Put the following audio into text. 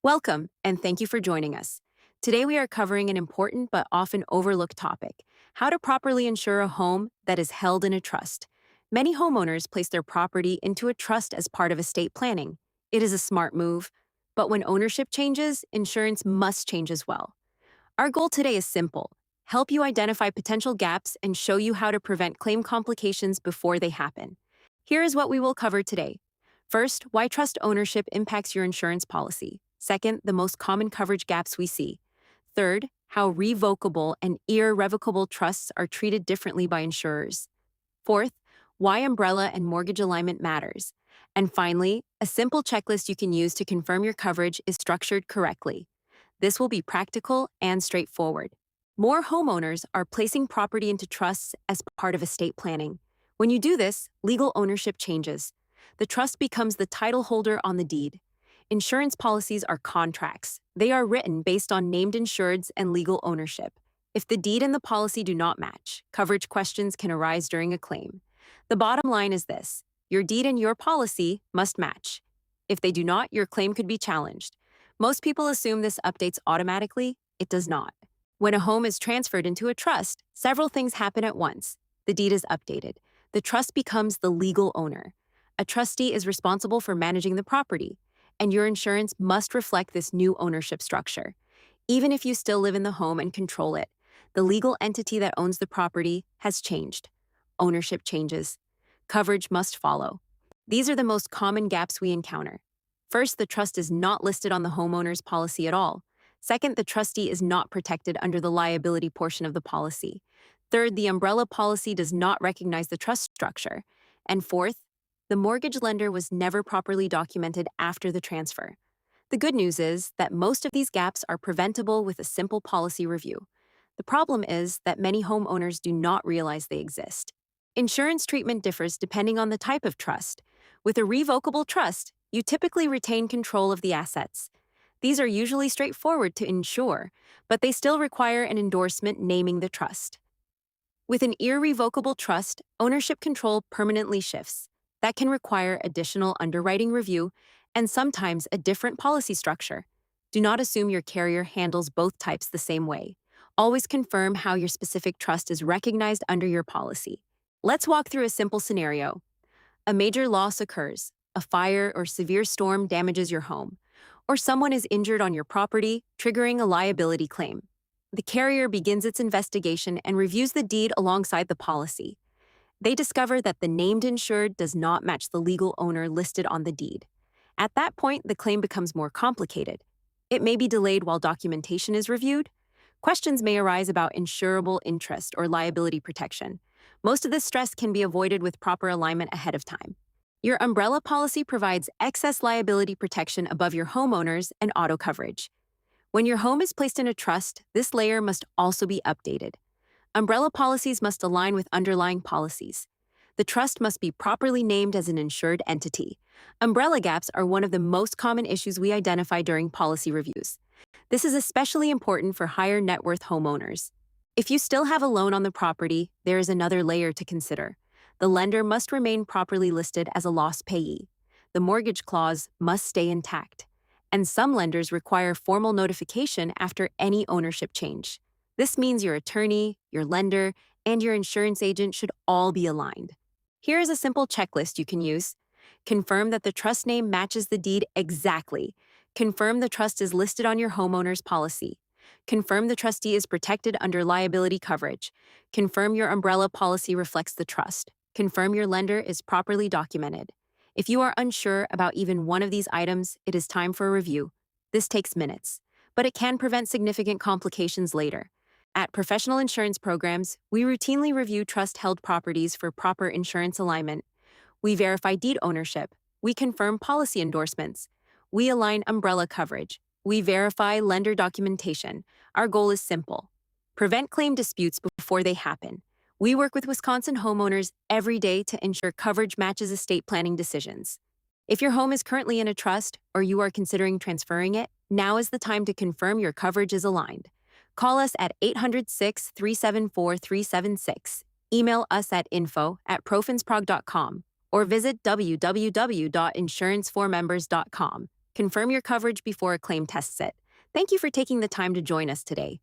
Welcome, and thank you for joining us. Today we are covering an important but often overlooked topic: how to properly insure a home that is held in a trust. Many homeowners place their property into a trust as part of estate planning. It is a smart move, but when ownership changes, insurance must change as well. Our goal today is simple: help you identify potential gaps and show you how to prevent claim complications before they happen. Here is what we will cover today. First, why trust ownership impacts your insurance policy. Second, the most common coverage gaps we see. Third, how revocable and irrevocable trusts are treated differently by insurers. Fourth, why umbrella and mortgage alignment matters. And finally, a simple checklist you can use to confirm your coverage is structured correctly. This will be practical and straightforward. More homeowners are placing property into trusts as part of estate planning. When you do this, legal ownership changes. The trust becomes the title holder on the deed. Insurance policies are contracts. They are written based on named insureds and legal ownership. If the deed and the policy do not match, coverage questions can arise during a claim. The bottom line is this: your deed and your policy must match. If they do not, your claim could be challenged. Most people assume this updates automatically. It does not. When a home is transferred into a trust, several things happen at once. The deed is updated. The trust becomes the legal owner. A trustee is responsible for managing the property, and your insurance must reflect this new ownership structure. Even if you still live in the home and control it, the legal entity that owns the property has changed. Ownership changes. Coverage must follow. These are the most common gaps we encounter. First, the trust is not listed on the homeowner's policy at all. Second, the trustee is not protected under the liability portion of the policy. Third, the umbrella policy does not recognize the trust structure. And fourth, the mortgage lender was never properly documented after the transfer. The good news is that most of these gaps are preventable with a simple policy review. The problem is that many homeowners do not realize they exist. Insurance treatment differs depending on the type of trust. With a revocable trust, you typically retain control of the assets. These are usually straightforward to insure, but they still require an endorsement naming the trust. With an irrevocable trust, ownership control permanently shifts. That can require additional underwriting review and sometimes a different policy structure. Do not assume your carrier handles both types the same way. Always confirm how your specific trust is recognized under your policy. Let's walk through a simple scenario. A major loss occurs. A fire or severe storm damages your home, or someone is injured on your property, triggering a liability claim. The carrier begins its investigation and reviews the deed alongside the policy. They discover that the named insured does not match the legal owner listed on the deed. At that point, the claim becomes more complicated. It may be delayed while documentation is reviewed. Questions may arise about insurable interest or liability protection. Most of this stress can be avoided with proper alignment ahead of time. Your umbrella policy provides excess liability protection above your homeowners and auto coverage. When your home is placed in a trust, this layer must also be updated. Umbrella policies must align with underlying policies. The trust must be properly named as an insured entity. Umbrella gaps are one of the most common issues we identify during policy reviews. This is especially important for higher net worth homeowners. If you still have a loan on the property, there is another layer to consider. The lender must remain properly listed as a loss payee. The mortgage clause must stay intact. And some lenders require formal notification after any ownership change. This means your attorney, your lender, and your insurance agent should all be aligned. Here is a simple checklist you can use. Confirm that the trust name matches the deed exactly. Confirm the trust is listed on your homeowner's policy. Confirm the trustee is protected under liability coverage. Confirm your umbrella policy reflects the trust. Confirm your lender is properly documented. If you are unsure about even one of these items, it is time for a review. This takes minutes, but it can prevent significant complications later. At Professional Insurance Programs, we routinely review trust-held properties for proper insurance alignment. We verify deed ownership. We confirm policy endorsements. We align umbrella coverage. We verify lender documentation. Our goal is simple: prevent claim disputes before they happen. We work with Wisconsin homeowners every day to ensure coverage matches estate planning decisions. If your home is currently in a trust or you are considering transferring it, now is the time to confirm your coverage is aligned. Call us at 800-637-4376, email us at info@profinsprog.com, or visit www.insuranceformembers.com. Confirm your coverage before a claim tests it. Thank you for taking the time to join us today.